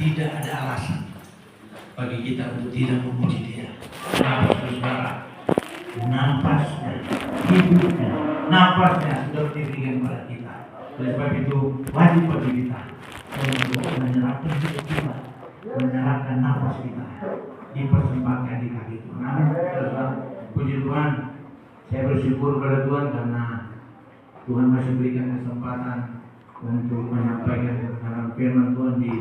tidak ada alasan bagi kita untuk tidak memuji Dia. Nah, saudara, nafasnya, hidupnya, nafasnya sudah diberikan kepada kita. Oleh sebab itu wajib bagi kita untuk menyerahkan hidup kita, menyerahkan nafas kita, dipersembahkan di kaki Tuhan. Amin. Saudara, puji Tuhan. Saya bersyukur kepada Tuhan karena Tuhan masih berikan kesempatan untuk menyampaikan kebenaran firman Tuhan di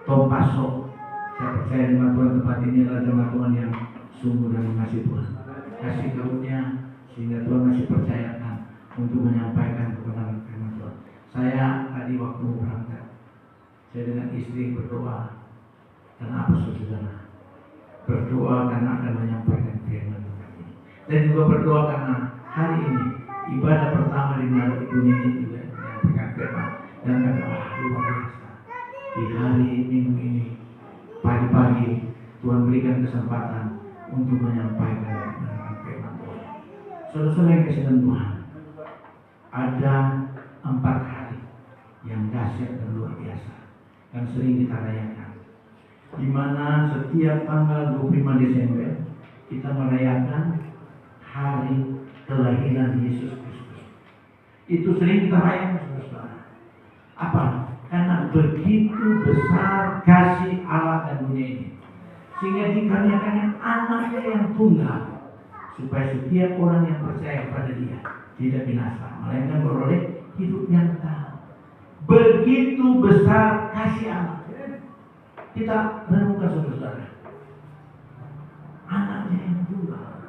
Tompaso. Saya percaya jemaat Tuhan tempat ini adalah jemaat Tuhan yang sungguh dan mengasihi Tuhan. Kasih karunia sehingga Tuhan masih percayakan untuk menyampaikan kebenaran firman Tuhan. Saya tadi waktu berangkat, saya dengan istri berdoa. Karena apa saudara? Berdoa karena akan menyampaikan firman Tuhan ini. Dan juga berdoa karena hari ini ibadah pertama di mana Ibu Nini juga menyampaikan firman. Dan kata luar biasa. Di hari Minggu ini pagi-pagi Tuhan berikan kesempatan untuk menyampaikan firman Tuhan. Saudara-saudara yang kasih Tuhan, ada 4 hari yang dahsyat dan luar biasa yang sering kita rayakan, di mana setiap tanggal 25 Desember kita merayakan hari kelahiran Yesus Kristus. Itu sering kita rayakan, saudara. Apa? Karena begitu besar kasih Allah dan dunia ini, sehingga dikaruniakan anaknya yang tunggal, supaya setiap orang yang percaya kepada Dia tidak binasa, melainkan beroleh hidup yang kekal. Begitu besar kasih Allah. Kita menemukan saudara, anaknya yang tunggal.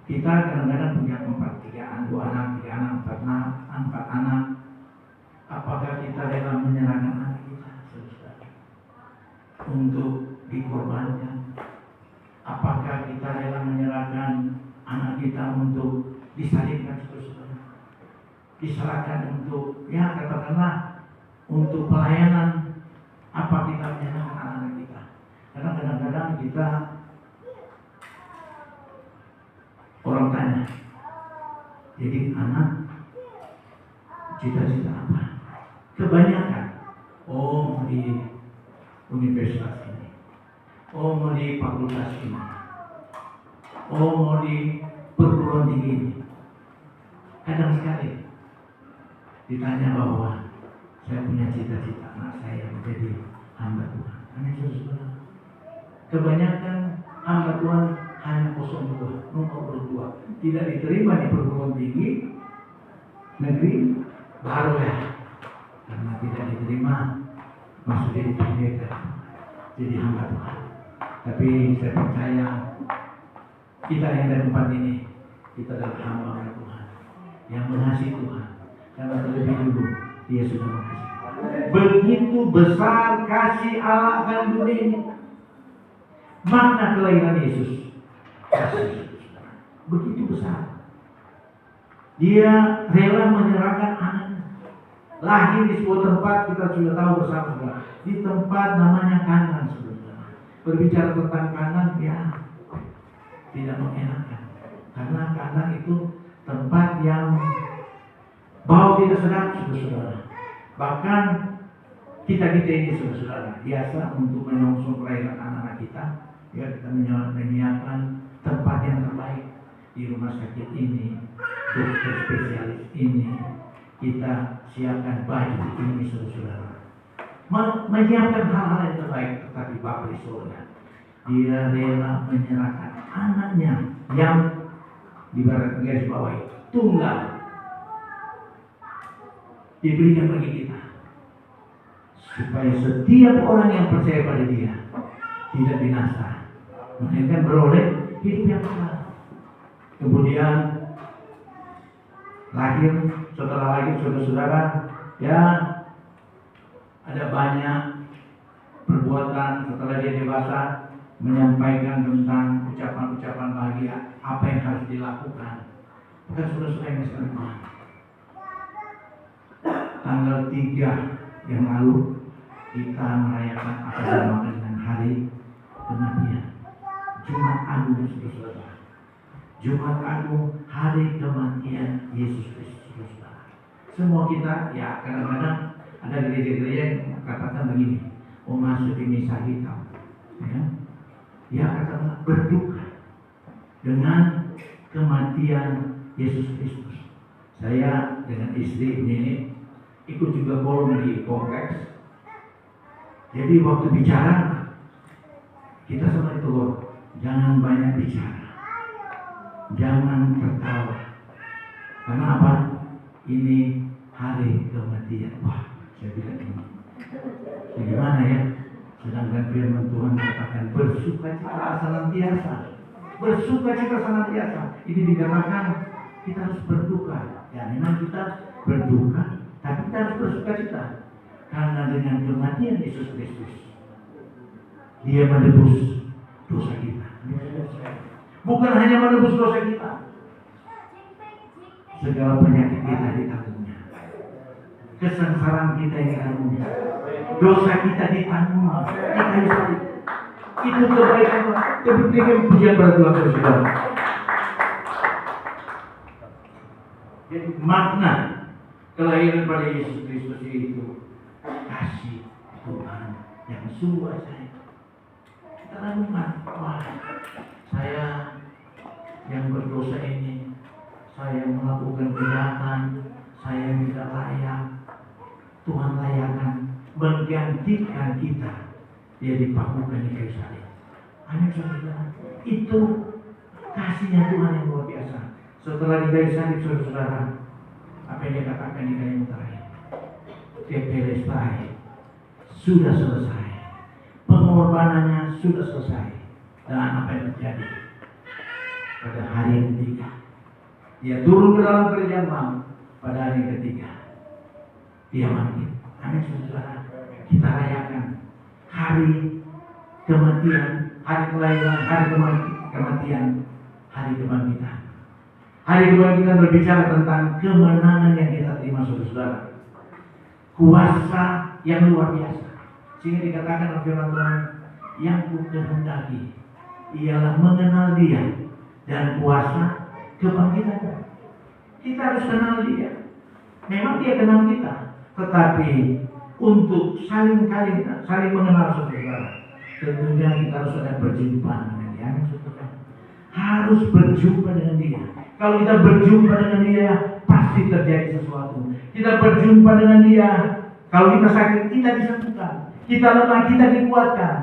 Kita kadang-kadang punya 2 anak, 4 anak. Apakah kita rela menyerahkan anak kita, saudara, untuk dikorbankan? Apakah kita rela menyerahkan anak kita untuk disalibkan, saudara? Diserahkan untuk, ya katakanlah, untuk pelayanan. Apa kita menyerahkan anak-anak kita? Karena kadang-kadang kita, orang tanya, jadi anak cita-cita apa? Kebanyakan, mau di universitas ini, mau di fakultas ini, mau di perguruan tinggi ini. Kadang sekali ditanya bahwa saya punya cita-cita anak saya menjadi hamba Tuhan. Amin, saudara. Kebanyakan hamba Tuhan hanya 02, tidak diterima di perguruan tinggi negeri, baru ya, karena tidak diterima masuk jadi pendeta, jadi hamba Tuhan. Tapi saya percaya kita yang dari tempat ini, kita adalah hamba Tuhan yang mengasihi Tuhan, karena terlebih dulu Dia sudah mengasihi. Begitu besar kasih Allah akan dunia ini. Makna kelahiran Yesus, kasih begitu besar. Dia rela menyerahkan anaknya. Lahir di sebuah tempat, kita sudah tahu bersama, di tempat namanya Kanan, saudara. Berbicara tentang Kanan, ya tidak mengenakan, karena Kanan itu tempat yang bau tidak sedap, saudara. Bahkan kita ini, saudara, biasa untuk menyongsong kelahiran anak-anak kita, ya kita menyiapkan tempat yang terbaik di rumah sakit ini, dokter spesialis ini, kita siapkan baju ini, saudara. Menyiapkan hal-hal yang terbaik, tetapi Bapa di surga, Dia rela menyerahkan anaknya yang ibarat garis bawah tunggal, diberikan bagi kita, supaya setiap orang yang percaya pada Dia tidak binasa, melainkan beroleh hidup yang kekal. Kemudian lahir, setelah lahir saudara-saudara, ya ada banyak perbuatan setelah dia dewasa, menyampaikan tentang ucapan-ucapan bahagia, apa yang harus dilakukan. Bukan saudara-saudara yang sekalian, tanggal 3 yang lalu kita merayakan apa yang dinamakan dengan hari kematian, Jumat Agung, saudara. Jumat Agung, hari kematian Yesus Kristus, saudara. Semua kita, ya kadang-kadang Ada gereja-gereja yang katakan begini, mau masuk di misa hitam, ya, dia katakan berduka dengan kematian Yesus Kristus. Saya dengan istri ini ikut juga kolom di kompleks. Jadi waktu bicara, kita sama itu loh, jangan banyak bicara, jangan tertawa. Karena apa? Ini hari kematian. Wah, saya bilang ini. Bagaimana ya? Sedangkan firman Tuhan katakan bersukacita senantiasa. Bersukacita senantiasa. Ini dikatakan kita harus berduka. Ya memang kita berduka, tapi kita harus bersukacita. Karena dengan kematian Yesus Kristus, Dia menebus dosa kita. Bukan hanya menebus dosa kita, segala penyakit kita ditanggungnya, kesengsaraan kita ditanggungnya, dosa kita ditanggungnya. Kita bisa. Itu kebaikan Tuhan. Diberikan pujian pada Tuhan saudara. Jadi makna kelahiran pada Yesus Kristus itu kasih Tuhan yang sungguh ajaib. Kita renungkan, wah, saya yang berdosa ini, saya melakukan kejahatan, saya tidak layak. Tuhan layakkan menggantikan kita. Dia dipakukan di kayu salib. Amin saudara. Itu kasihnya Tuhan yang luar biasa. Setelah di kayu salib saudara, apa yang dia katakan di kalimat terakhir? Tetelestai, sudah selesai. Pengorbanannya sudah selesai. Dan apa yang terjadi pada hari yang ketiga? Dia turun ke dalam kerajaan maut. Pada hari yang ketiga, Dia bangkit. Amin saudara. Kita rayakan hari kematian, hari kelahiran, hari kematian, hari kebangkitan. Hari kebangkitan berbicara tentang kemenangan yang kita terima saudara. Kuasa yang luar biasa. Sehingga dikatakan oleh firman Tuhan, yang ku kehendaki ialah mengenal Dia dan kuasa kebangkitan. Kita harus kenal Dia. Memang Dia kenal kita, tetapi untuk saling mengenal saudara, tentunya kita harus ada berjumpa dengan Dia. Saudara. Harus berjumpa dengan Dia. Kalau kita berjumpa dengan Dia, pasti terjadi sesuatu. Kita berjumpa dengan Dia. Kalau kita sakit, kita disembuhkan. Kita lemah, kita dikuatkan.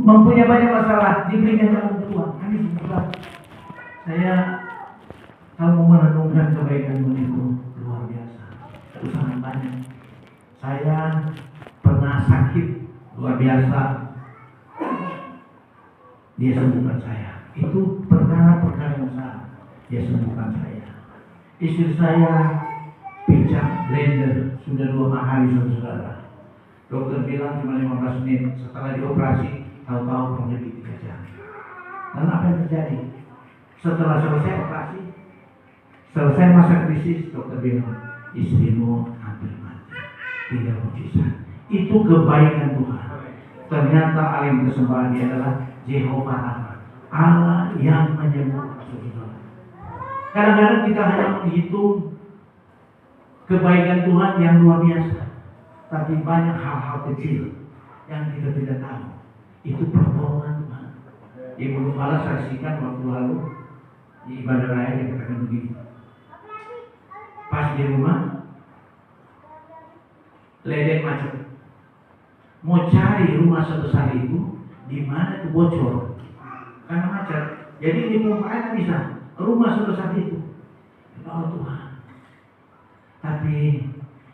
Mempunyai banyak masalah, diberikan jalan keluar. Amin saudara. Saya kalau merenungkan kebaikan itu luar biasa. Itu sangat banyak. Saya pernah sakit luar biasa. Dia sembuhkan saya. Itu perkara-perkara yang besar. Dia sembuhkan saya. Istri saya pijak blender sudah 2 hari saudara. Dokter bilang cuma 15 menit. Setelah dioperasi, tahu-tahu kurang lebih 3 jam. Dan apa yang terjadi? Setelah selesai operasi, selesai masa krisis, dokter bilang istrimu hampir mati, tinggal mujizat. Itu kebaikan Tuhan. Ternyata alim kesembahan Dia adalah Jehovah Rafa, Allah yang menyembuhkan saudara. Kadang-kadang kita hanya menghitung kebaikan Tuhan yang luar biasa, tapi banyak hal-hal kecil yang kita tidak tahu. Itu pertolongan Tuhan. Ibu Gembala saksikan waktu lalu di ibadah raya yang katakan begini. Pas di rumah, ledeng macet. Mau cari rumah sebesar itu, di mana itu bocor karena macet. Jadi di permukaan bisa rumah sebesar itu. Oh Tuhan. Tapi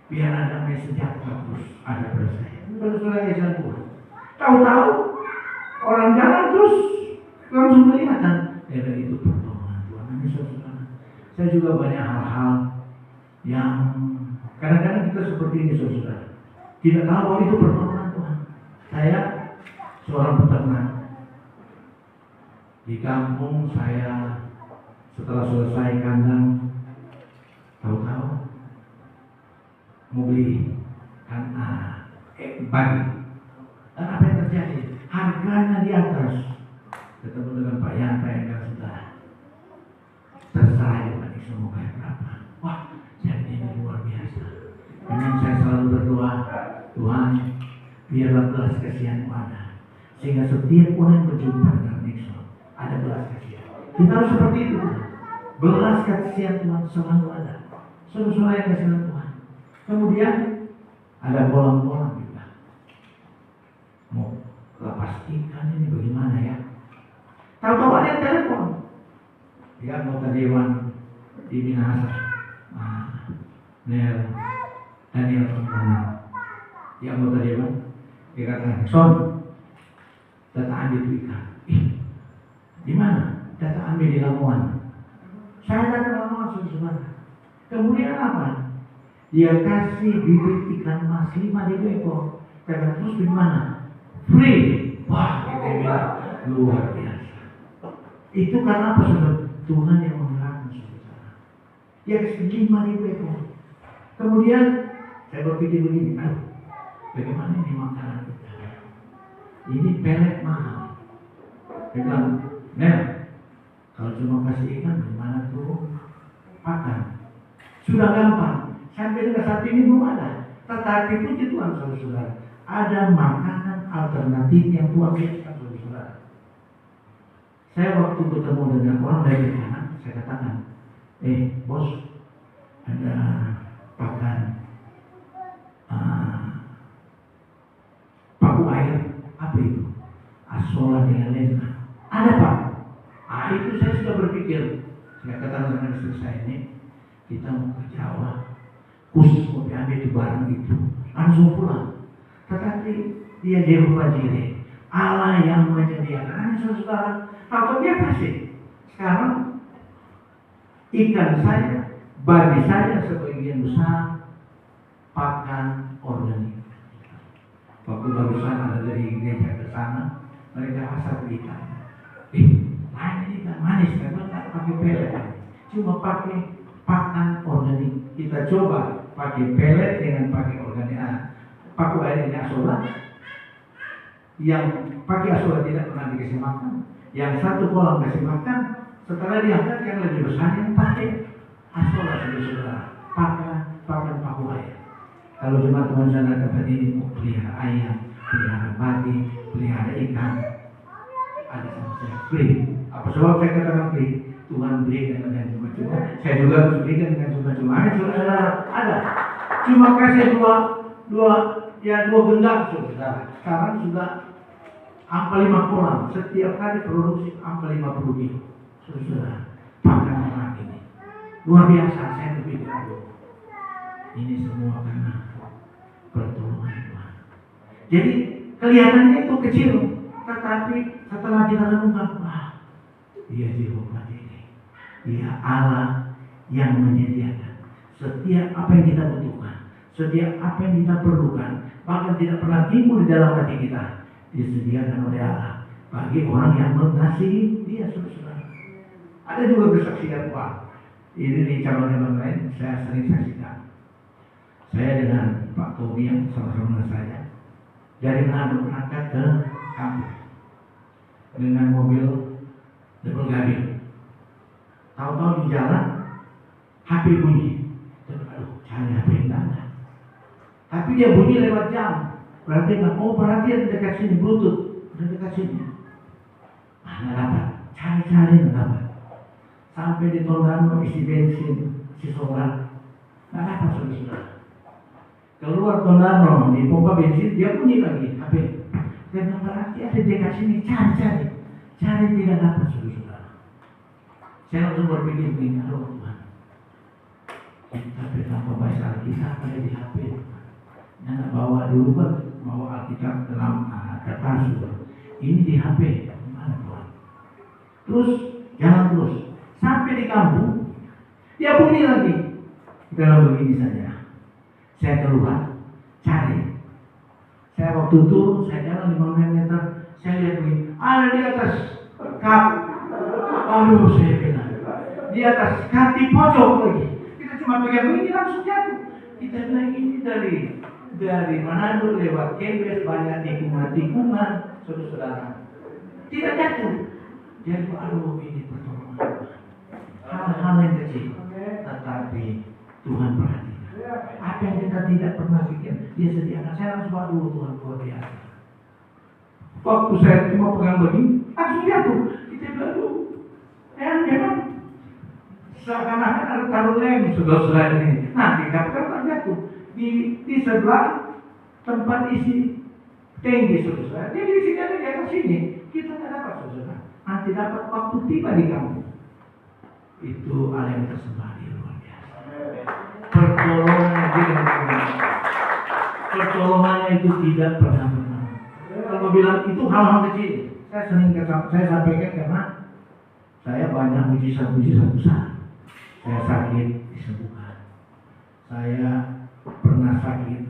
biar ada damai sejahtera terus ada pada saya. Pada saudara yang Tuhan. Tahu-tahu orang jalan terus langsung kelihatan. Ya itu pertolongan Tuhan. Ini saudara. Saya juga banyak hal-hal yang kadang-kadang kita seperti ini saudara. Tidak tahu bahwa itu pertolongan Tuhan. Saya seorang peternak. Di kampung saya setelah selesai kandang, tahu-tahu mau beli pagi. Dan apa yang terjadi? Harganya di atas. Ketemu dengan Pak Yan sudah terserah ya Pak, semua kayak berapa. Wah, jadi ini luar biasa. Memang saya selalu berdoa biarlah belas kasihan ada, sehingga setiap orang yang berjumpa dengan Nixon ada belas kasihan. Kita harus seperti itu. Belas kasihan Tuhan selalu ada. Saudara-saudara yang kasih Tuhan. Kemudian ada kolam-kolam juga. Mau lepas ikan ini bagaimana ya? Tahu-tahu ada yang telepon. Dia anggota dewan di Minahasa. Daniel Permana. Dia anggota dewan. Dia katakan, Son, data ambil itu ikan. Di mana? Data ambil di Lamongan. Saya datang Lamongan, saudara. Kemudian apa? Dia kasih bibit ikan mas 5.000 ekor. Kata terus di mana? Free. Wah, kita bilang luar biasa. Itu karena apa, saudara? Tuhan yang menggerakkan, saudara. Dia kasih 5.000 ekor. Kemudian saya berpikir begini, bagaimana ini makanan kita? Ini pelet mahal. Dia bilang, Nel, kalau cuma kasih ikan, gimana tuh makan? Sudah gampang. Sampai dengan saat ini belum ada. Tetapi puji Tuhan, saudara, ada makanan alternatif yang Tuhan berikan, saudara. Saya waktu ketemu dengan orang dari sana, saya katakan, bos, ada pakan paku air, apa itu? Asola dengan lena. Ada pak? Itu saya sudah berpikir. Saya katakan sama istri saya ini, kita mau ke Jawa, khusus mau diambil di barang itu, langsung pulang. Tetapi dia Jehovah Jireh, Allah yang menyediakan. Saudara, kalau dia kasih, sekarang ikan saya, bagi saya sebagian besar pakan organik. Waktu barusan ada dari gereja ke sana, mereka asal ikan. Lain ikan manis, karena tak pakai pelet, cuma pakai pakan organik. Kita coba pakai pelet dengan pakai organik. Paku air ini asola. Yang pakai asola tidak pernah dikasih makan. Yang satu kolam kasih makan. Setelah diangkat yang lebih besar yang pakai asola, saudara. Pakan paku air. Kalau jemaat Tuhan sana dapat ini, mau pelihara ayam, pelihara babi, pelihara ikan, ada sama saya free. Apa sebab saya katakan free? Tuhan berikan dengan cuma-cuma. Saya juga harus berikan dengan cuma-cuma. Saudara, ada. Cuma kasih dua genggam, saudara. Sekarang sudah angka 5 kolam. Setiap hari produksi angka 50 kilo. Saudara, pakan orang ini luar biasa. Saya berpikir, ini semua karena pertolongan Tuhan. Jadi kelihatannya itu kecil, tetapi setelah kita renungkan, dia Jehovah Jireh. Dia Allah yang menyediakan setiap apa yang kita butuhkan, setiap apa yang kita perlukan, bahkan tidak pernah timbul di dalam hati kita, disediakan oleh Allah bagi orang yang mengasihi Dia, saudara. Ada juga kesaksian ini di cabang-cabang lain saya sering saksikan. Saya dengan Pak Tobi yang sama-sama saya dari Manado berangkat ke kampus dengan mobil double cabin. Tahu-tahu di jalan HP bunyi. Cari HP enggak ada. Tapi dia bunyi lewat jam. Berarti berarti ada dekat sini, Bluetooth ada dekat sini. Nggak dapat. Cari nggak dapat. Sampai di Tondano isi bensin, isi solar, nggak dapat, saudara. Keluar Tondano di pompa bensin, dia bunyi lagi HP. Dan berarti ada dekat sini, cari tidak dapat, saudara. Saya langsung berpikir begini, Tuhan, kita betapa baca Alkitab ada di HP. Nggak bawa dulu kan, bawa Alkitab dalam kertas, saudara. Ini di HP, gimana Tuhan? Terus jalan terus sampai di kampung, dia bunyi lagi. Kalau begini saja, saya keluar cari. Saya waktu itu saya jalan 5 meter, saya lihat begini, ada di atas kap. Aduh, saya bilang di atas kap di pojok lagi. Kita cuma pegang begini langsung jatuh. Kita bilang ini dari Manado lewat Kembes, banyak tikungan, saudara. Tidak jatuh. Jadi aduh, ini pertolongan. Hal-hal yang kecil, tetapi Tuhan perhatikan. Apa yang kita tidak pernah pikir, dia sediakan. Saya langsung aduh Tuhan luar biasa. Waktu saya cuma pegang begini, langsung jatuh. Kita bilang, aduh, memang seakan-akan ada taruh lem saudara-saudara ini. Nanti dapat jatuh di sebelah tempat isi tinggi saudara. Dia di sini ada di atas sini. Kita tidak dapat saudara. Nanti dapat waktu tiba di kampung. Itu hal yang tersembah di luar biasa. Pertolongannya itu tidak pernah menang. Kalau bilang itu hal-hal kecil, saya sampaikan karena saya banyak mujizat-mujizat besar. Saya sakit disembuhkan. Saya pernah sakit.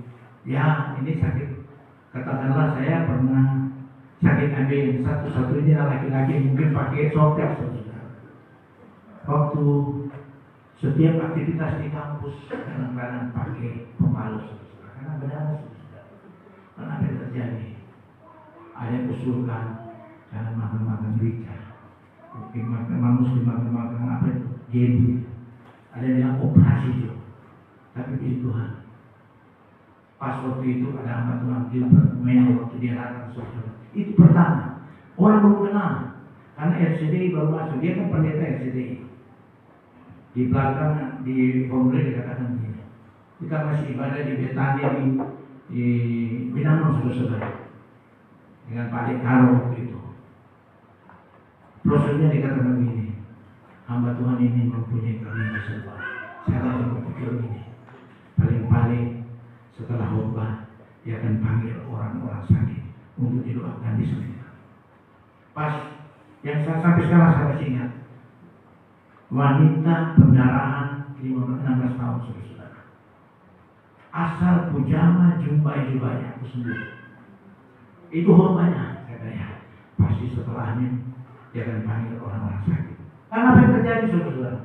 Ya, ini sakit. Katakanlah saya pernah sakit ambil satu-satunya laki-laki mungkin pakai software saudara. Waktu setiap aktivitas di kampus kadang-kadang pakai pembalut saudara. Karena berdarah saudara. Karena apa yang terjadi? Ada yang usulkan jangan makan-makan rica. Mungkin makan apa itu? Jadi ada yang bilang operasi juga. Tapi puji Tuhan. Pas waktu itu ada hamba Tuhan Gilbert waktu dia datang saudara. Itu pertama. Orang belum kenal. Karena RCDI baru masuk. Dia kan pendeta RCDI. Di belakang di formulir dikatakan begini. Kita masih ibadah di Betania di Binangun saudara-saudara. Dengan Pak Dekaro waktu itu. Prosedurnya dikatakan begini. Hamba Tuhan ini mempunyai karunia serupa. Saya langsung berpikir ini. Paling-paling setelah khotbah dia akan panggil orang-orang sakit untuk didoakan di sana. Pas yang saya sampai sekarang saya masih ingat. Wanita pendarahan 16 tahun saudara. Asal pujama jumbai-jubainya aku sembuh. Itu khotbahnya katanya. Pasti setelahnya dia akan panggil orang-orang sakit. Karena apa yang terjadi saudara?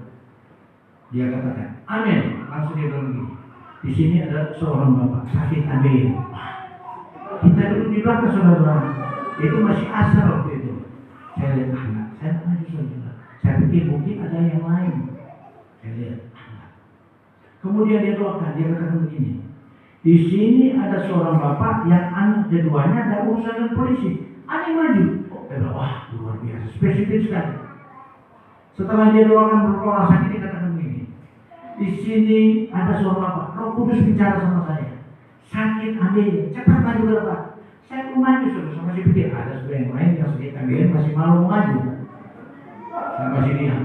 Dia katakan, amin. Langsung dia bilang begini. Di sini ada seorang bapak sakit ambil. Kita duduk di belakang saudara. Itu masih asal waktu itu. Saya lihat anak. Saya maju saudara. Saya pikir mungkin ada yang lain. Saya lihat anak. Kemudian dia doakan. Dia katakan begini. Di sini ada seorang bapak yang anak keduanya ada urusan dengan polisi. Ada yang maju. Wah luar biasa. Spesifik sekali. Setelah dia doakan beberapa orang sakit, dia katakan begini. Di sini ada seorang bapak. Roh Kudus bicara sama saya. Sakit ambil. Cepat maju ke depan. Saya mau maju saudara. Masih pikir ada saudara yang lain yang sakit ambil masih malu mau maju. Saya masih diam.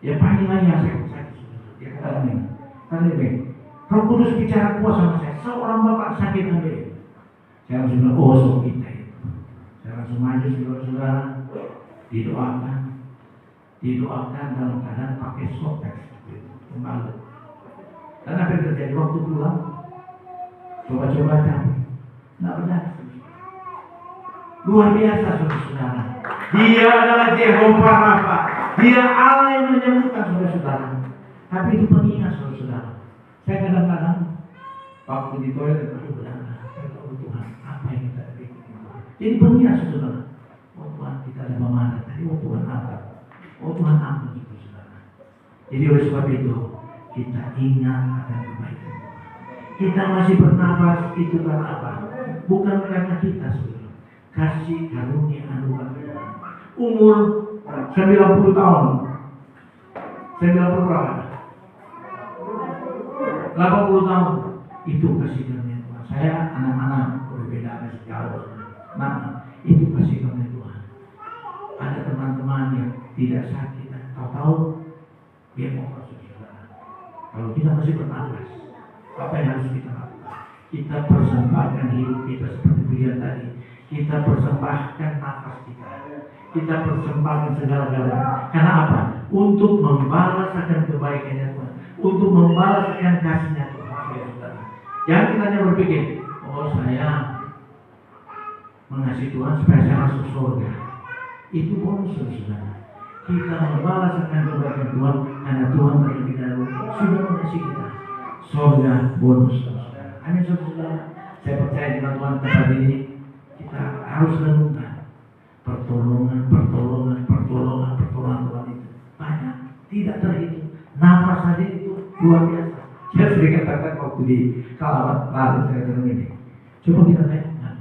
Dia panggil lagi yang sakit. Dia katakan begini. Tadi begini. Roh Kudus bicara kuat sama saya. Seorang bapak sakit ambil. Saya langsung bilang, oh so kita itu. Saya langsung maju saudara-saudara. Didoakan dalam keadaan pakai software kembali. Dan apa yang terjadi waktu pulang? Coba-coba capek. Tidak benar. Luar biasa saudara-saudara. Dia adalah Jehovah Rafa. Dia Allah yang menyembuhkan saudara-saudara. Tapi itu pengingat saudara-saudara. Saya kadang-kadang waktu di toilet itu benar. Tuhan, apa yang kita bikin? Jadi pengingat saudara. Oh Tuhan, kita ada memanah tadi. Oh Tuhan apa? Oh Tuhan ampun saudara. Jadi oleh sebab itu kita ingat akan kebaikan. Kita masih bernafas itu karena apa? Bukan karena kita saudara. Kasih karunia anugerah Tuhan. Umur 90 tahun. 90 berapa? 80 tahun. Itu kasih karunia Tuhan. Saya anak-anak berbeda masih jauh. Nah, itu kasih karunia Tuhan. Ada teman-teman yang tidak sakit, tahu-tahu dia mau masuk saudara. Kalau kita masih bernafas, apa yang harus kita lakukan? Kita persembahkan hidup kita seperti pilihan tadi. Kita persembahkan nafas kita. Kita persembahkan segala-galanya. Karena apa? Untuk membalas akan kebaikannya Tuhan. Untuk membalas akan kasihnya Tuhan. Saudara. Jangan kita hanya berpikir, oh saya mengasihi Tuhan supaya saya masuk surga. Itu bonus saudara. Kita membalas akan kebaikan Tuhan karena Tuhan terlebih dahulu sudah mengasihi kita. Surga bonus saudara. Amin saudara. Saya percaya dengan Tuhan tempat ini kita harus renungkan pertolongan Tuhan itu banyak, tidak terhitung. Nafas saja itu luar biasa. Saya sering katakan waktu di Kalawat lalu saya bilang ini. Coba kita bayangkan.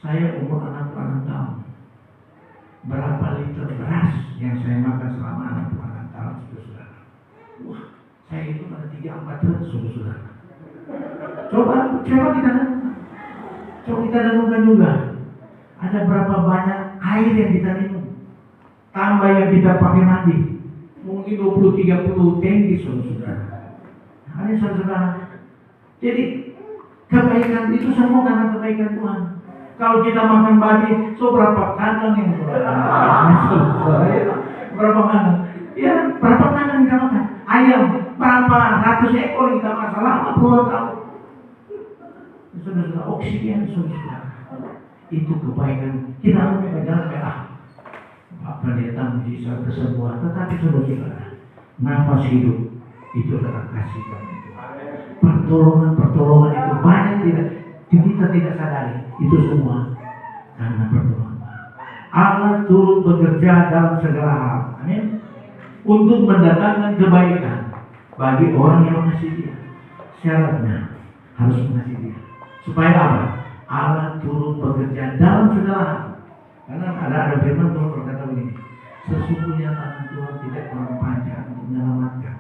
Saya umur 6 tahun. Berapa liter beras yang saya makan selama 6 tahun, saudara? Wah, saya itu ada 3-4 truk, saudara. Coba kita renungkan. Coba kita renungkan juga. Ada berapa banyak air yang kita minum? Tambah yang kita pakai mandi. Mungkin 20-30 tangki, saudara. Ini saudara. Jadi kebaikan itu semua karena kebaikan Tuhan. Kalau kita makan babi, berapa kandang yang berapa kandang? Ya, berapa kandang kita makan? Ayam, berapa ratus ekor kita makan selama puluhan tahun. Saudara, oksigen, saudara. Itu kebaikan. Kita harus menjaga merah. Pendeta mujizat kesembuhan, tetapi saudara, nafas hidup itu adalah kasih Tuhan. Pertolongan itu banyak kita tidak sadari. Itu semua karena pertolongan. Allah turut bekerja dalam segala hal. Amin. Untuk mendatangkan kebaikan bagi orang yang mengasihi Dia. Syaratnya harus mengasihi Dia. Supaya apa? Allah turut bekerja dalam segala hal. Karena ada firman Tuhan berkata begini, sesungguhnya tangan Tuhan tidak kurang panjang untuk menyelamatkan,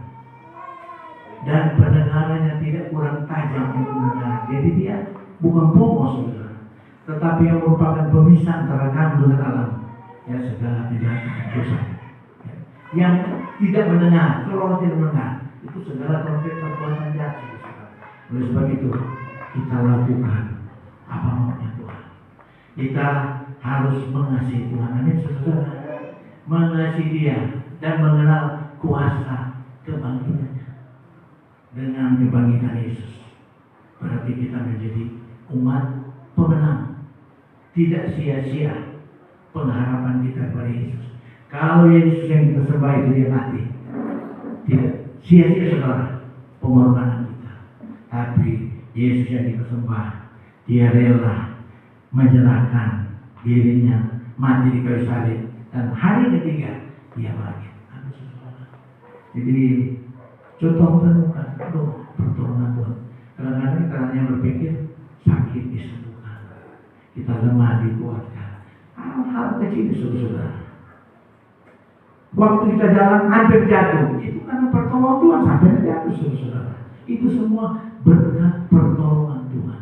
dan pendengarannya tidak kurang tajam untuk mendengar. Jadi Dia bukan pokok, saudara, tetapi yang merupakan pemisah antara kamu dengan alam. Ya, segala kejahatan dosa. Yang tidak mendengar, kalau tidak mendengar, itu segala perbuatan jahat. Oleh sebab itu, kita lakukan apa maunya Tuhan. Kita harus mengasihi Tuhan. Amin, saudara. Mengasihi Dia dan mengenal kuasa kebangkitannya. Dengan kebangkitan Yesus, berarti kita menjadi umat pemenang. Tidak sia-sia pengharapan kita kepada Yesus. Kalau Yesus yang kita sembah itu Dia mati, tidak sia-sia, saudara, pengorbanan kita. Tapi Yesus yang kita sembah, Dia rela menyerahkan dirinya mati di kayu salib, dan hari ketiga Dia bangkit. Jadi contoh menemukan pertolongan Tuhan. Kadang-kadang kita hanya berpikir sakit disembuhkan, kita lemah dikuatkan. Hal-hal kecil, saudara. Waktu kita jalan hampir jatuh, itu karena pertolongan Tuhan sampai jatuh, saudara. Itu semua berkat pertolongan Tuhan.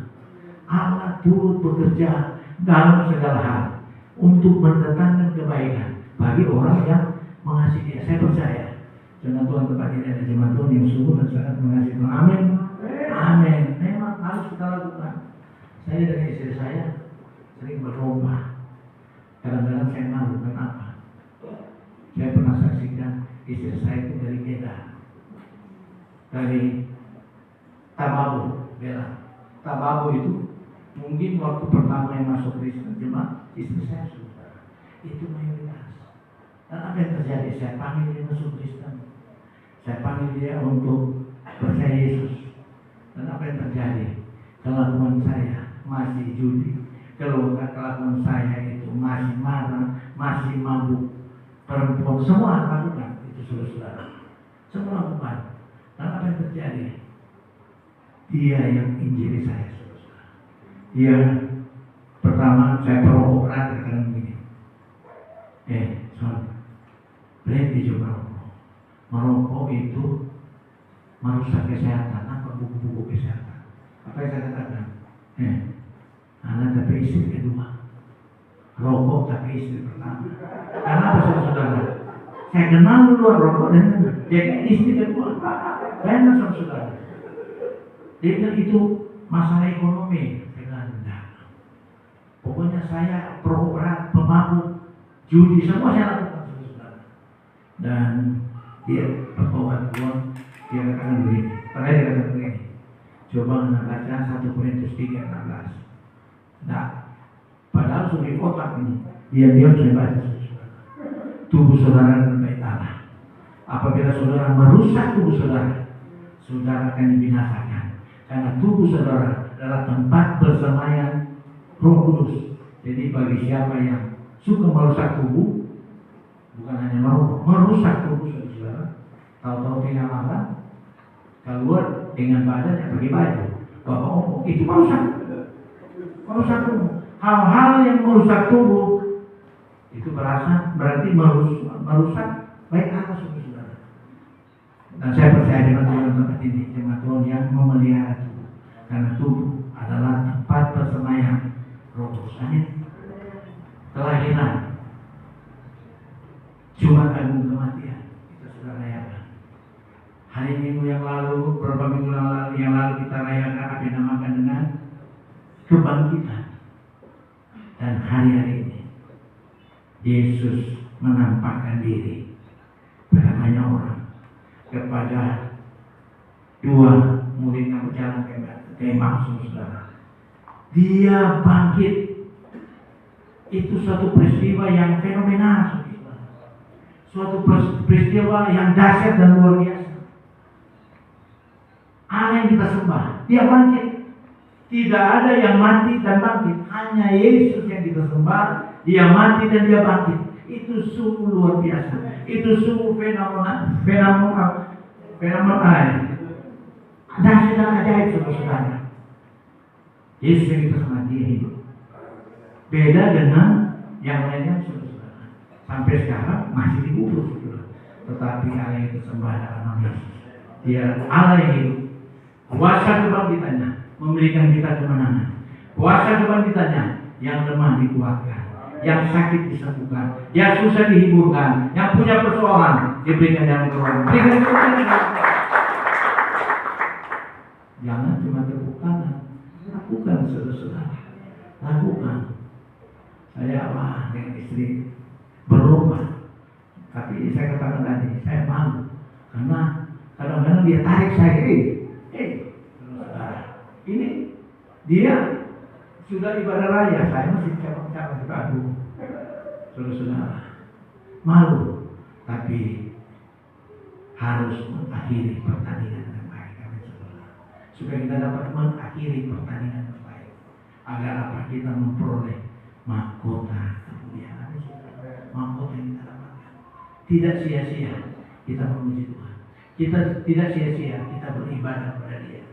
Allah turut bekerja dalam segala hal untuk mendatangkan kebaikan bagi orang yang mengasihi Dia. Saya percaya dengan Tuhan tempat ini ada jemaat Tuhan yang sungguh dan sangat mengasihi Tuhan. Amin. Amin. Memang harus kita lakukan. Saya dengan istri saya sering berlomba. Kadang-kadang saya malu. Kenapa? Saya pernah saksikan istri saya itu dari Kedah, dari Tababu, Bela. Tababu itu mungkin waktu pertama yang masuk Kristen, cuma istri saya sudah. Itu mayoritas. Dan apa yang terjadi? Saya panggil dia masuk Kristen. Saya panggil dia untuk percaya Yesus. Dan apa yang terjadi? Kelakuan saya masih judi. Kelakuan saya itu masih marah, masih mabuk. Perempuan semua lakukan itu, saudara. Semua lakukan. Dan apa yang terjadi? Dia yang injili saya, saudara. Dia pertama saya perokok berat dengan begini. Berhenti juga merokok. Merokok itu merusak kesehatan. Apa buku-buku kesehatan? Apa yang saya katakan? Anak tapi istri kedua. Rokok tapi istri pertama. Kenapa, saudara? Saya kenal duluan rokok dan jadi istri kedua. Benar, saudara. Dia bilang itu masalah ekonomi. Saya bilang enggak. Pokoknya saya perokok berat, pemabuk, judi, semua saya lakukan, saudara. Dan dia bertobat Tuhan. Dia katakan begini. Padahal dia katakan begini. Coba anda baca 1 Korintus 3:16. Nah, padahal sudah di kotak ini. Diam-diam saya baca, saudara. Tubuh saudara adalah bait Allah. Apabila saudara merusak tubuh saudara, saudara akan dibinasakan. Karena tubuh saudara adalah tempat bersemayam Roh Kudus. Jadi bagi siapa yang suka merusak tubuh, bukan hanya merusak tubuh saudara, tahu-tahu tidak makan, Keluar dengan badan yang pakai baju. Bapak ngomong, itu merusak tubuh. Hal-hal yang merusak tubuh itu berarti merusak baik apa saudara. Dan saya percaya dengan Tuhan tempat ini, dengan Tuhan yang memelihara tubuh. Karena tubuh adalah tempat persembahan Roh Kudus. Amin. Kelahiran, Jumat Agung kematian, kita sudah rayakan. Hari Minggu yang lalu, beberapa minggu yang lalu kita rayakan apa yang dinamakan dengan kebangkitan. Dan hari-hari ini Yesus menampakkan diri pada banyak orang, kepada dua murid yang berjalan ke Emmaus, saudara. Dia bangkit. Itu suatu peristiwa yang fenomenal, saudara. Suatu peristiwa yang dahsyat dan luar biasa. Allah yang kita sembah, dia bangkit. Tidak ada yang mati dan bangkit, hanya Yesus yang kita sembah. Dia mati dan dia bangkit. Itu sungguh luar biasa. Itu sungguh fenomenal. Dahsyat dan ajaib, saudara. Yesus yang kita sembah, dia hidup. Beda dengan yang lainnya, saudara. Sampai sekarang masih dikubur, saudara. Tetapi Allah yang kita sembah adalah nama Yesus. Dia Allah yang hidup. Kuasa kebangkitannya memberikan kita kemenangan. Kuasa kebangkitannya yang lemah dikuatkan, yang sakit disembuhkan, yang susah dihiburkan, yang punya persoalan diberikan jalan keluar. Jangan cuma tepuk tangan, lakukan, saudara-saudara, lakukan. Saya dengan istri berlomba, tapi saya katakan tadi, saya malu karena kadang-kadang dia tarik saya, ini dia sudah ibadah raya, saya masih capek-capek aduh, saudara-saudara, malu, tapi harus mengakhiri pertandingan yang baik, saudara, supaya kita dapat mengakhiri pertandingan yang baik, agar apa kita memperoleh mahkota kemuliaan, mahkota yang kita dapatkan. Tidak sia-sia kita memuji Tuhan, kita tidak sia-sia kita beribadah kepada Dia,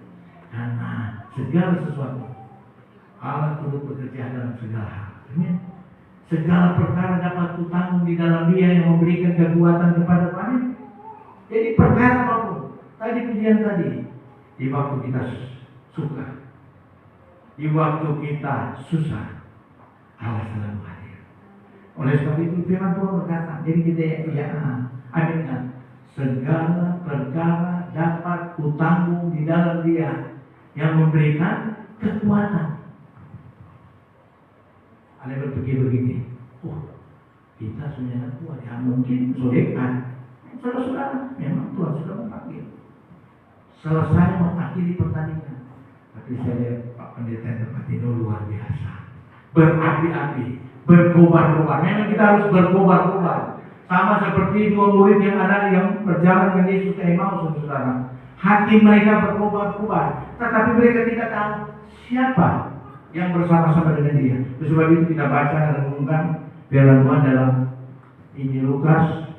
karena segala sesuatu Allah turut bekerja dalam segala hal. Amin. Segala perkara dapat kutanggung di dalam Dia yang memberikan kekuatan kepada kami. Jadi perkara apapun, tadi pujian tadi, di waktu kita suka, di waktu kita susah, Allah selalu hadir. Oleh sebab itu firman Tuhan berkata, jadi kita aminkan, segala perkara dapat kutanggung di dalam Dia yang memberikan kekuatan. Ada berpikir begini, kita sebenarnya kuat, ya mungkin sodekan. Saudara-saudara, memang Tuhan sudah memanggil. Selesai mengakhiri pertandingan. Tapi saya lihat Pak Pendeta yang tempat ini luar biasa, berapi-api, berkobar-kobar. Memang kita harus berkobar-kobar. Sama seperti dua murid yang ada yang berjalan dengan Yesus ke Emmaus, saudara. Hati mereka berkobar-kobar, tetapi mereka tidak tahu siapa yang bersama-sama dengan Dia. Sebab itu kita baca dan renungkan firman Tuhan dalam Injil Lukas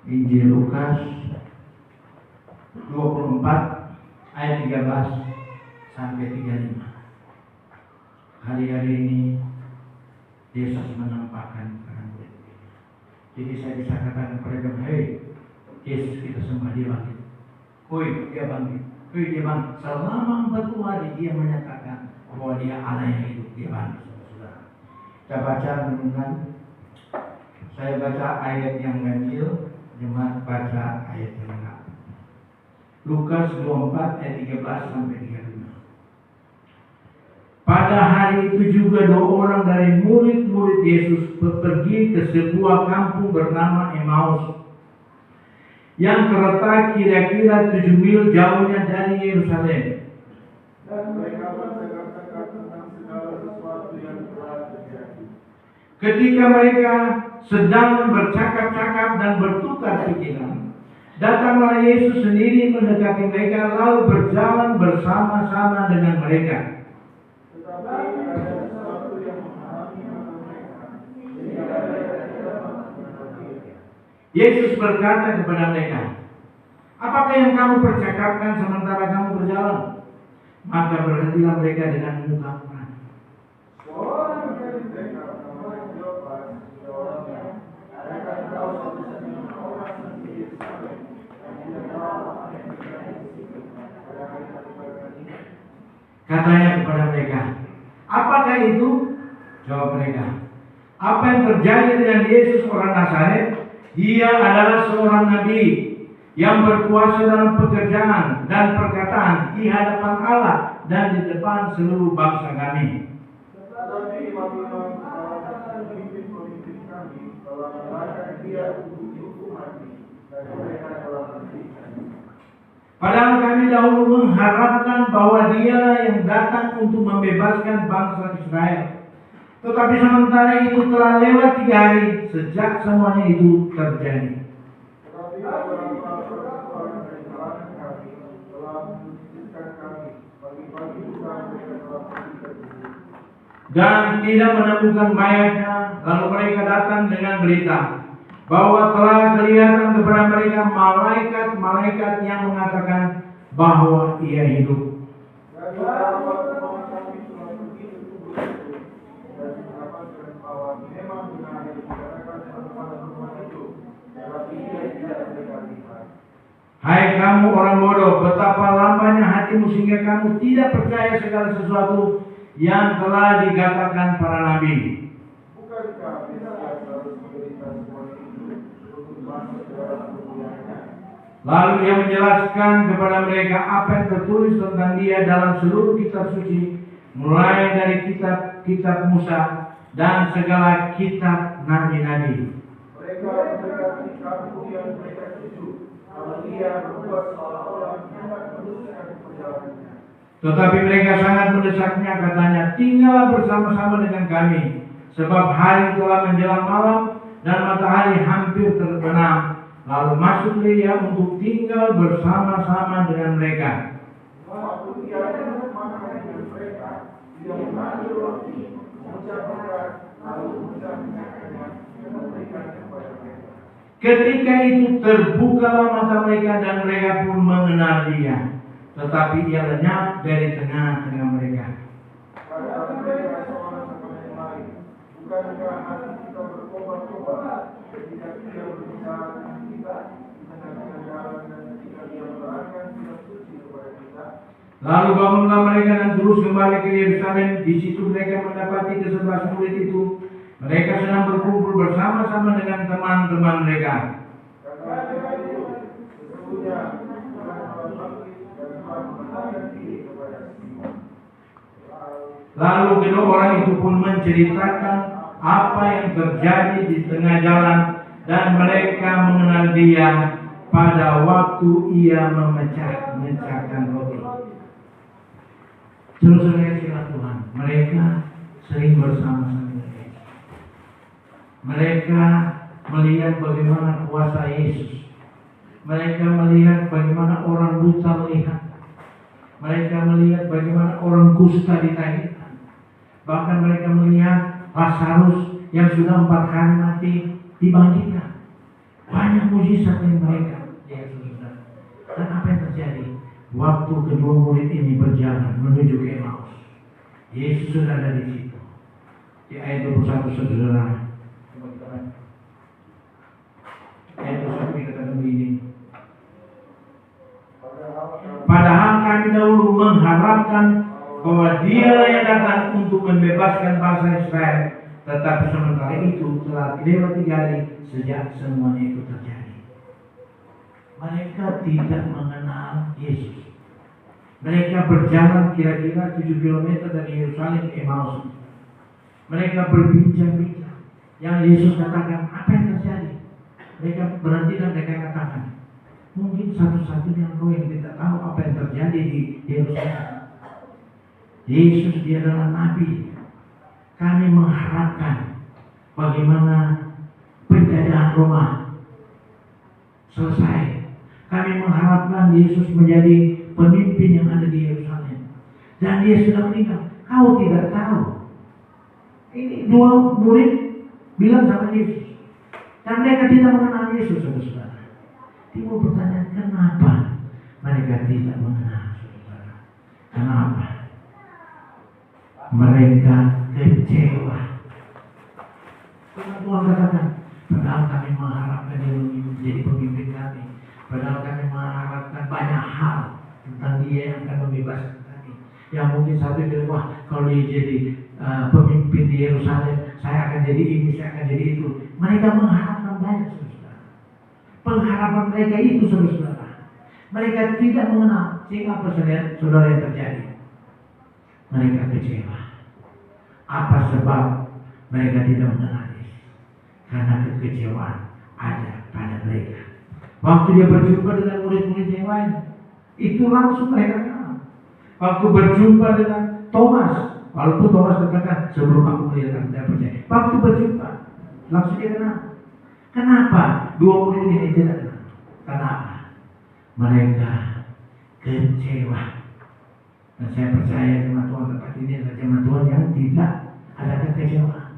Injil Lukas 24 ayat 13 sampai 35. Hari-hari ini Yesus menampakkan kepada murid-murid. Jadi saya bisa katakan kepada mereka, hei, Yesus kita sembah, dia bangkit. Dia bangkit. Dia bangkit. Selama 40 hari dia menyatakan bahwa dia Allah yang hidup, dia bangkit. Saudara. Kita baca renungan. Saya baca ayat yang ganjil, jemaat baca ayat yang lengkap. Lukas 24 ayat 13 sampai 35. Pada hari itu juga 2 orang dari murid-murid Yesus pergi ke sebuah kampung bernama Emmaus yang terletak kira-kira 7 mil jauhnya dari Yerusalem. Dan mereka bercakap-cakap tentang segala sesuatu yang telah terjadi. Ketika mereka sedang bercakap-cakap dan bertukar pikiran, datanglah Yesus sendiri mendekati mereka lalu berjalan bersama-sama dengan mereka. Tetapi ada sesuatu Yesus berkata kepada mereka, apakah yang kamu percakapkan sementara kamu berjalan? Maka berhentilah mereka dengan mengucapkan. Katanya kepada mereka, apakah itu? Jawab mereka, apa yang terjadi dengan Yesus orang Nazaret? Dia adalah seorang nabi yang berkuasa dalam pekerjaan dan perkataan di hadapan Allah dan di depan seluruh bangsa kami. Tetapi imam-imam dan pemimpin-pemimpin kami telah melarang dia untuk dihukum mati dan mereka telah menghentikan. Padahal kami dahulu mengharapkan bahwa dialah yang datang untuk membebaskan bangsa Israel. Tetapi sementara itu telah lewat 3 hari sejak semuanya itu terjadi. Tetapi beberapa orang dari kalangan kami telah menunjukkan kami pagi-pagi juga mereka telah pergi ke kubur Dan tidak menemukan mayatnya. Lalu mereka datang dengan berita bahwa telah kelihatan kepada mereka malaikat-malaikat yang mengatakan bahwa ia hidup. dan beberapa teman kami telah pergi ke kubur itu dan mendapatkan bahwa memang benar yang dikatakan teman-teman itu, tetapi dia tidak mereka lihat. Hai kamu orang bodoh, betapa lamanya hatimu sehingga kamu tidak percaya segala sesuatu yang telah dikatakan para nabi. Bukankah Mesias harus menderita semua itu untuk masuk ke dalam kemuliaannya? Lalu ia menjelaskan kepada mereka apa yang tertulis tentang dia dalam seluruh kitab suci, mulai dari kitab Musa dan segala kitab nabi-nabi. Mereka mendekati kamu yang mereka tuju, kalau dia berbuat seolah-olah hendak meneruskan perjalanannya. Tetapi mereka sangat mendesaknya, katanya, tinggallah bersama-sama dengan kami, sebab hari telah menjelang malam dan matahari hampir terbenam. Lalu masuklah ia untuk tinggal bersama-sama dengan mereka. Waktu dia duduk makan dengan mereka, dia mengambil roti, mengucap berkat, lalu mengucapkannya dan memberikannya kepada mereka. Ketika itu terbukalah mata mereka dan mereka pun mengenal dia. Tetapi ia lenyap dari tengah-tengah mereka. Kata mereka seorang sama yang lain, bukankah hati kita berkobar-kobar ketika dia berbicara dengan kita di tengah-tengah jalan dan ketika dia menerangkan kitab suci kepada kita? Lalu bangunlah mereka dan terus kembali ke Yerusalem. Di situ mereka mendapati ke-11 murid itu. Mereka sedang berkumpul bersama-sama dengan teman-teman mereka. Kata mereka itu, sesungguhnya Tuhan telah bangkit dan telah memenangkan diri kepada Simon. Lalu kedua orang itu pun menceritakan apa yang terjadi di tengah jalan dan mereka mengenal dia pada waktu ia memecahkan roti. Saudara Tuhan, mereka sering bersama-sama dengan Yesus. Mereka melihat bagaimana kuasa Yesus. Mereka melihat bagaimana orang buta melihat. Mereka melihat bagaimana orang kusta ditagihkan. Bahkan mereka melihat Lazarus yang sudah 4 hari mati dibangkitkan. Banyak mujizat yang mereka lihat, saudara. Dan apa yang terjadi? Waktu kedua murid ini berjalan menuju ke Emmaus, Yesus sudah ada di situ. Di ayat 21, saudara. Coba kita baca. Ayat 21 dikatakan begini. Padahal kami dahulu mengharapkan bahwa dialah yang datang untuk membebaskan bangsa Israel. Tetapi sementara itu telah lewat 3 hari sejak semuanya itu terjadi. Mereka tidak mengenal Yesus. Mereka berjalan kira-kira 7 km dari Yerusalem ke Emmaus. Mereka berbincang-bincang. Yang Yesus katakan, apa yang terjadi? Mereka berhenti dan mereka katakan, mungkin satu-satunya engkau yang tidak tahu apa yang terjadi di Yerusalem. Yesus dia adalah Nabi. Kami mengharapkan bagaimana penjajahan Roma selesai. Kami mengharapkan Yesus menjadi pemimpin yang ada di Yerusalem. Dan dia sudah meninggal. Kau tidak tahu. Ini 2 murid bilang sama Yesus, Dan mereka tidak mengenal Yesus, saudara-saudara. Timbul pertanyaan, kenapa mereka tidak mengenal, saudara? Kenapa? Mereka kecewa. Tuhan katakan, padahal kami mengharapkan dia menjadi pemimpin kami. Padahal kami mengharapkan banyak hal tentang dia yang akan membebaskan kami. Yang mungkin satu bilang, wah kalau dia jadi pemimpin di Yerusalem, saya akan jadi ini, saya akan jadi itu. Mereka mengharapkan banyak, saudara. Pengharapan mereka itu, saudara. Mereka tidak mengenal. Sehingga apa saudara yang terjadi? Mereka kecewa. Apa sebab mereka tidak mengenal Yesus? Karena kekecewaan ada pada mereka. Waktu dia berjumpa dengan murid-murid yang lain, itu langsung mereka kenal. Waktu berjumpa dengan Thomas, walaupun Thomas katakan sebelum aku melihat aku tidak percaya. Waktu berjumpa, langsung dia kenal. Kenapa dua murid ini tidak kenal? Kenapa? Mereka kecewa. Dan saya percaya jemaat Tuhan tempat ini adalah jemaat Tuhan yang tidak ada kekecewaan.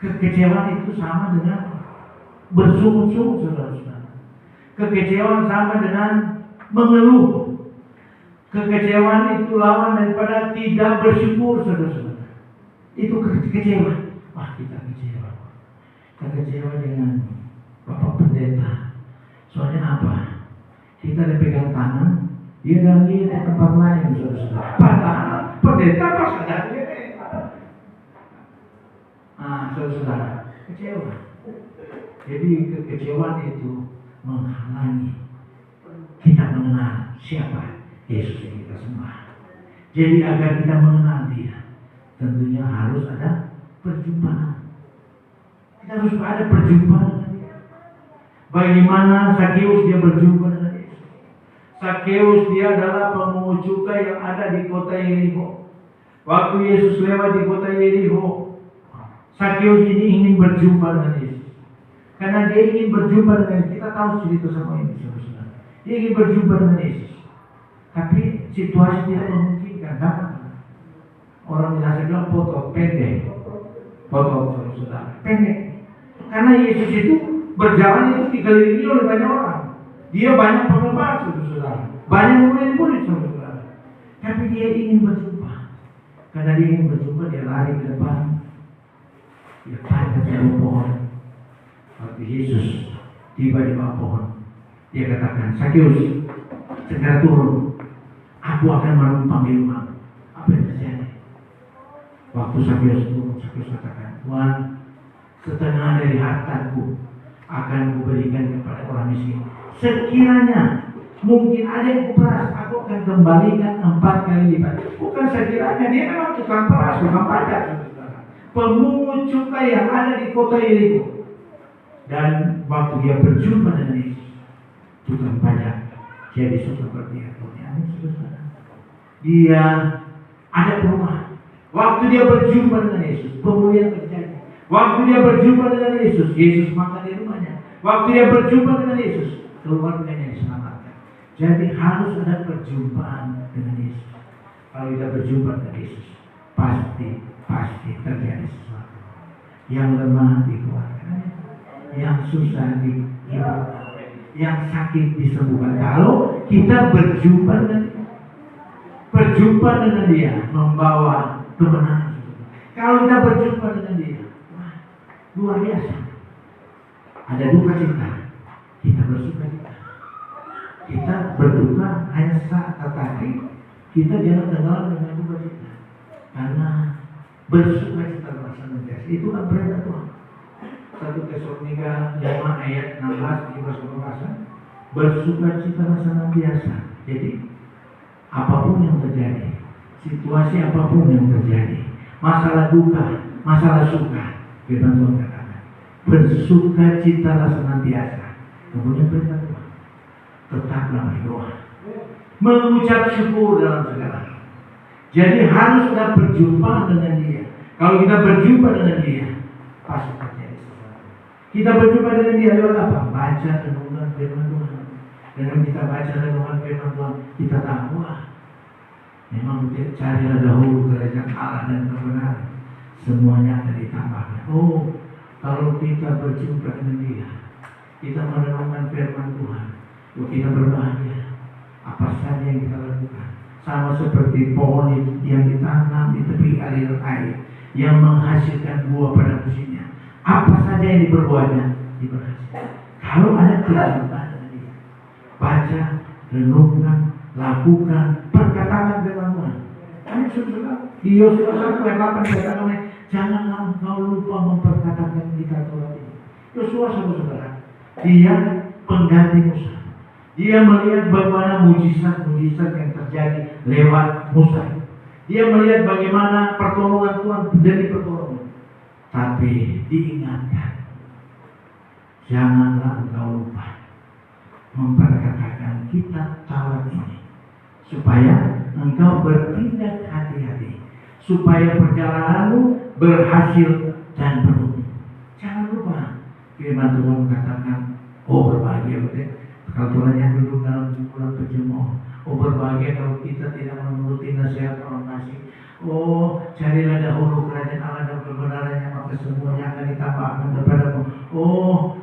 Kekecewaan itu sama dengan bersungut-sungut, saudara-saudara. Kekecewaan sama dengan mengeluh. Kekecewaan itu lawan daripada tidak bersyukur, saudara-saudara. Itu kekecewaan. Wah, kita kecewa. Kita kecewa dengan Bapak Pendeta. Soalnya apa? Kita dipegang tangan, dia lagi di tempat lain, saudara-saudara. Padahal pendeta pas ada dia. Saudara-saudara, kecewa. Jadi kekecewaan itu menghalangi kita mengenal siapa Yesus yang kita sembah. Jadi agar kita mengenal Dia, tentunya harus ada perjumpaan. Kita harus ada perjumpaan dengan Dia. Bagaimana Sakeus dia berjumpa dengan Yesus? Sakeus dia adalah pemungut cukai yang ada di kota Yeriko. Waktu Yesus lewat di kota Yeriko, Sakeus ini ingin berjumpa dengan Yesus. Karena dia ingin berjumpa dengan Yesus. Kita tahu cerita sama ini, saudara. Dia ingin berjumpa dengan Yesus. Tapi situasi tidak memungkinkan. Karena orang biasa bilang foto pendek. Foto, saudara. Pendek. Karena Yesus itu berjalan itu dikelilingi oleh banyak orang. Dia banyak penggemar, saudara. Banyak murid-murid, saudara. Tapi dia ingin berjumpa. Karena dia ingin berjumpa, dia lari ke depan. Dia panjat sebuah pohon. Waktu Yesus tiba di bawah pohon, dia katakan, Sakeus, segera turun. Aku akan menumpang di rumah. Apa yang terjadi? Waktu Sakeus turun, Sakeus katakan, Tuhan, setengah dari hartaku akan kuberikan kepada orang miskin. Sekiranya mungkin ada yang kuperas, aku akan kembalikan 4 kali lipat. Bukan sekiranya, dia memang tukang peras, tukang pajak. Pemungut cukai yang ada di kota Yeriko. Dan waktu dia berjumpa dengan Yesus, tukang pajak jadi seperti itu. Dia ada perubahan. Waktu dia berjumpa dengan Yesus, pemulihan terjadi. Waktu dia berjumpa dengan Yesus, Yesus makan di rumahnya. Waktu dia berjumpa dengan Yesus, keluarganya diselamatkan. Jadi harus ada perjumpaan dengan Yesus. Kalau kita berjumpa dengan Yesus, pasti terjadi sesuatu. Yang lemah dikuatkan, yang susah dihilangkan, yang sakit disembuhkan. Kalau kita berjumpa dengan Dia membawa kemenangan. Kalau kita berjumpa dengan Dia, wah, luar biasa. Ada duka cita, kita bersuka cita. Kita berduka hanya saat, tetapi kita jangan tenggelam dengan duka cita. Karena bersuka cita senantiasa itu kan perintah Tuhan. 1 Tesalonika 5 ayat 16-17 bersuka cita senantiasa. Jadi apapun yang terjadi, situasi apapun yang terjadi, masalah duka, masalah suka, firman Tuhan katakan bersuka cita senantiasa. Kemudian perintah Tuhan, tetaplah berdoa, mengucap syukur dalam segala hal. Jadi harus ada berjumpa dengan Dia. Kalau kita berjumpa dengan Dia, pasti terjadi sesuatu. Kita berjumpa dengan Dia lewat apa? Baca renungan firman Tuhan. Dengan kita baca renungan firman Tuhan, kita tahu, memang carilah dahulu kerajaan Allah dan kebenaran, semuanya akan ditambahkan. Oh, Kalau kita berjumpa dengan Dia, kita merenungkan firman Tuhan, kita berbahagia. Apa saja yang kita lakukan, sama seperti pohon yang ditanam di tepi aliran air, yang menghasilkan buah pada musimnya. Apa saja yang diperbuatnya, diberhasilkan. Kalau ada kehidupan dengan Dia, baca, renungkan, lakukan, perkatakan firman Tuhan. Ayo saudara, di Yosua 1 ayat 8 dikatakan, janganlah engkau lupa memperkatakan kitab Taurat ini. Yosua saudara, dia pengganti Musa. Dia melihat bagaimana mujizat-mujizat yang terjadi lewat Musa. Dia melihat bagaimana pertolongan Tuhan menjadi pertolongan. Tapi diingatkan, janganlah engkau lupa memperkatakan kitab Taurat ini, supaya engkau bertindak hati-hati, supaya perjalananmu berhasil dan beruntung. Jangan lupa firman Tuhan katakan, oh berbahagia betul kalau Tuhan yang duduk dalam kumpulan pejemaah. Oh berbahagia kalau kita tidak menuruti nasihat orang kasih. Oh carilah dahulu kerajaan Allah dan kebenarannya, maka semuanya akan ditambahkan kepadamu. Oh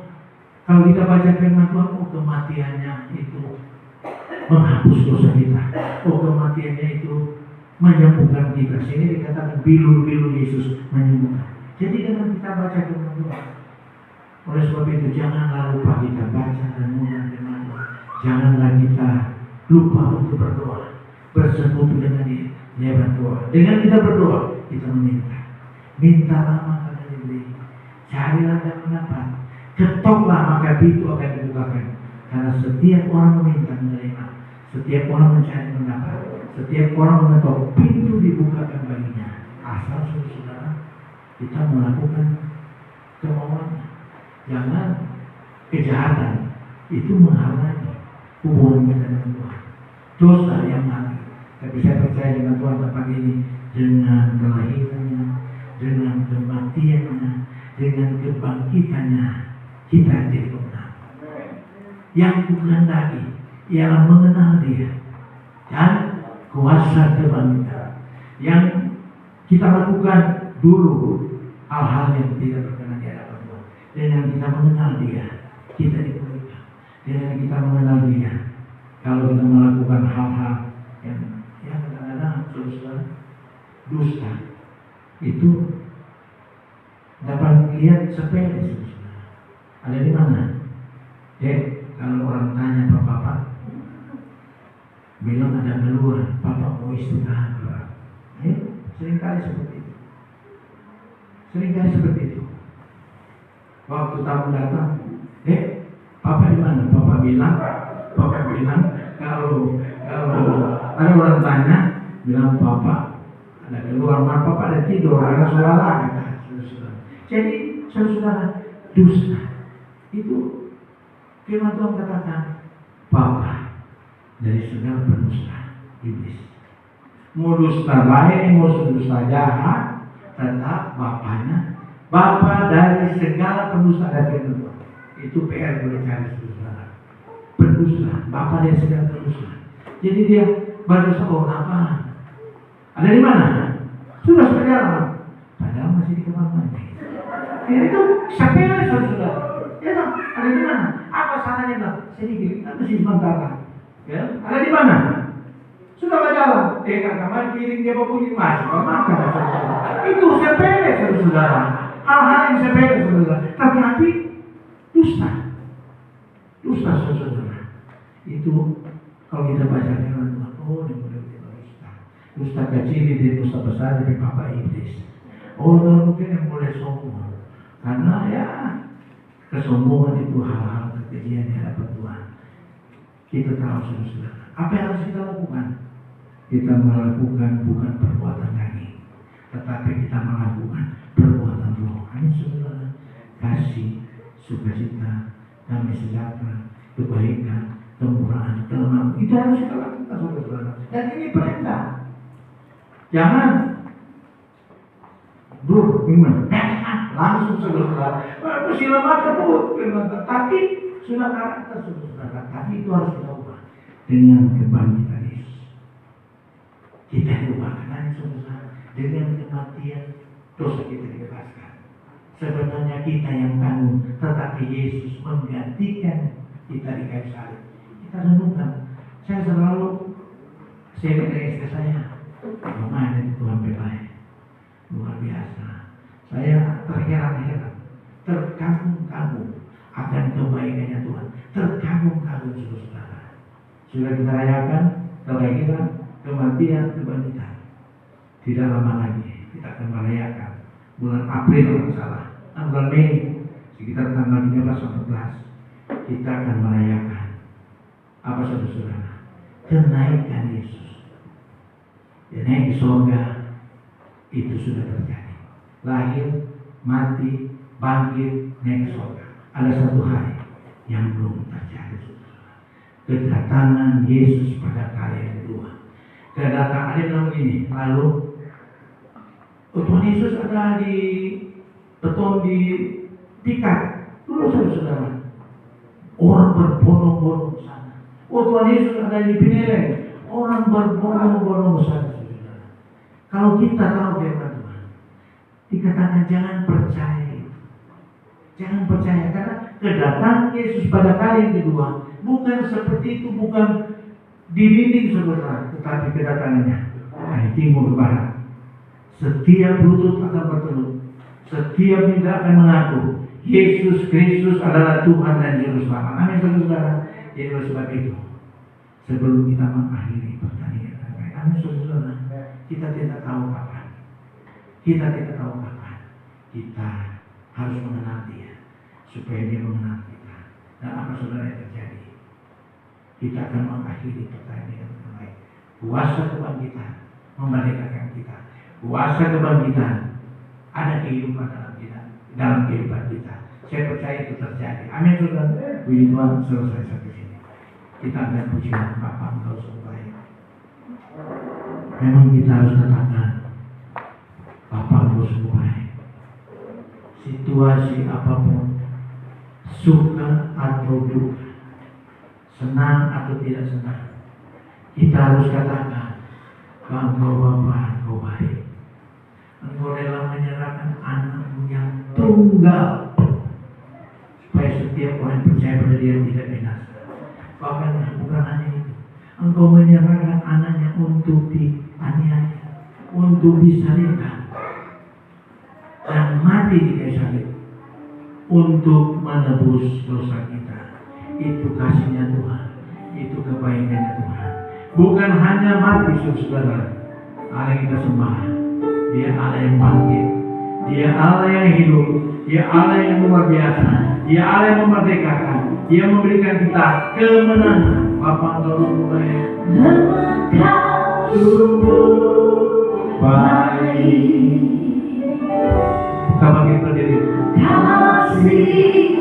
kalau kita baca firman Tuhan, oh kematiannya itu menghapus dosa kita. Oh kematiannya itu menyembuhkan kita. Sini dikatakan bilu-bilu Yesus menyembuhkan. Jadi dengan kita baca firman Tuhan, oleh sebab itu janganlah lupa kita baca renungan firman Tuhan. Janganlah kita lupa untuk berdoa, bersekutu dengan Dia lewat doa. Dengan kita berdoa, kita meminta. Mintalah maka akan diberi. Carilah dan mendapat. Ketoklah maka pintu akan dibukakan. Karena setiap orang meminta menerima, setiap orang mencari mendapat, setiap orang mengetok, pintu dibukakan baginya. Asal saudara kita melakukan kemauannya. Jangan kejahatan itu menghalangi hubungan kita dengan Tuhan. Dosa yang mati. Tapi saya percaya dengan Tuhan tempat ini, dengan kelahirannya, dengan kematiannya, dengan kebangkitannya, kita jadi pemenang. Yang dikehendaki ialah mengenal Dia dan kuasa kebangkitan. Yang kita lakukan dulu hal-hal yang tidak berkenan di hadapan Tuhan. Dengan kita mengenal Dia, kita dipulihkan. Dengan kita mengenal Dia, kalau kita melakukan hal-hal yang kadang-kadang saudara dusta itu dapat lihat sepele saudara. Ada di mana? Kalau orang tanya bapak bilang ada keluar, bapak mau istirahat. Seringkali seperti itu. Seringkali seperti itu. Waktu tamu datang, papa di mana? Papa bilang kalau ada orang tanya, bilang papa ada keluar, papa ada tidur, ada suara kata saudara. Jadi saudara dusta itu firman Tuhan katakan, papa dari segala pendusta iblis. Mau dusta baik, mau dusta jahat, tetap bapaknya. Bapa dari segala pendusta dari firman Tuhan. Itu PR boleh cari saudara. Pendusta, bapa dari segala pendusta. Jadi dia berdosa apa? Ada di mana? Sudah sekarang. Padahal masih di kamar mandi. Itu sepele saudara. Ya dong, ada di mana? Apa salahnya dong? Sedikit, masih sementara. Ya, ada di mana? Sudah berjalan. Kamar kiri dia berbunyi masuk. Maka itu sepele saudara. Hal-hal yang sepele saudara. Tapi dusta saudara. Itu kalau kita baca firman Tuhan, oh ini boleh dusta. Dusta kecil di dusta besar dari papa iblis. Oh mungkin yang boleh sombong. Karena ya kesombongan itu hal-hal kejadian di hadapan Tuhan. Kita tahu saudara. Apa yang harus kita lakukan? Kita melakukan bukan perbuatan kaki, tetapi kita melakukan perbuatan roh. Amin saudara. Kasih, sukacita, damai sejahtera, kebaikan, kemurahan, kelemah. Itu harus kita lakukan saudara. Dan ini perintah. Jangan langsung saudara. Mesti lemah kebut, tapi sudah karakter saudara. Tapi itu harus kita ubah dengan kebangkitan Yesus. Kita diubahkan saudara dengan kematian dosa kita dibebaskan. Sebenarnya kita yang tanggung, tetapi Yesus menggantikan kita di kayu salib. Kita renungkan. Saya kata istri saya, Mama ini Tuhan baik, luar biasa. Saya terheran-heran, terkagum-kagum akan kebaikannya Tuhan, terkagum-kagum saudara. Sudah kita rayakan kelahiran, kematian, kebangkitan. Tidak lama lagi kita akan merayakan bulan April kalau salah, bulan Mei sekitar tanggal 13-14 kita akan merayakan apa saudara? Kenaikan Yesus. Dia naik di surga, itu sudah terjadi. Lahir, mati, bangkit, naik ke surga. Ada satu hari yang belum terjadi, saudara. Kedatangan Yesus pada kali yang kedua. Kedatangan ada bilang begini, lalu Tuhan Yesus ada di beton di pikat. Dulu saudara, orang berbondong-bondong ke sana. Tuhan Yesus ada di Pineleng, orang berbondong-bondong ke sana. Kalau kita tahu firman Tuhan, dikatakan jangan percaya. Jangan percaya karena kedatangan Yesus pada kali yang kedua bukan seperti itu, bukan dinding saudara, tetapi kedatangannya dari timur ke barat. Setiap lutut akan bertelur, setiap lidah akan mengaku Yesus Kristus adalah Tuhan dan Juru Selamat. Amin saudara. Jadi oleh sebab itu, sebelum kita mengakhiri pertandingan, amin saudara, kita tidak tahu kapan. Kita harus mengenal Dia supaya Dia mengenal kita. Dan apa saudara yang terjadi? Kita akan mengakhiri pertandingan yang baik. Kuasa kebangkitan memerdekakan kita. Kuasa kebangkitan ada kehidupan dalam kehidupan kita. Saya percaya itu terjadi. Amin saudara. Puji Tuhan, selesai sampai sini. Kita akan pujian Bapa Engkau sungguh baik. Memang kita harus katakan Bapa Engkau sungguh baik. Situasi apapun, suka atau duka, senang atau tidak senang, kita harus katakan Engkau Bapa, Engkau baik. Engkau rela menyerahkan anakmu yang tunggal supaya setiap orang yang percaya pada Dia tidak binasa. Bahkan bukan hanya itu, Engkau menyerahkan anaknya untuk dianiaya, untuk disalibkan dan mati di kayu salib untuk menebus dosa kita. Itu kasihnya Tuhan, itu kebaikannya Tuhan. Bukan hanya mati saudara, Allah yang kita sembah, Dia Allah yang bangkit, Dia Allah yang hidup, Dia Allah yang luar biasa, Dia Allah yang memerdekakan, Dia memberikan kita kemenangan. Bapa Engkau baik, Engkau sungguh baik. Kita bangkit berdiri. Kasih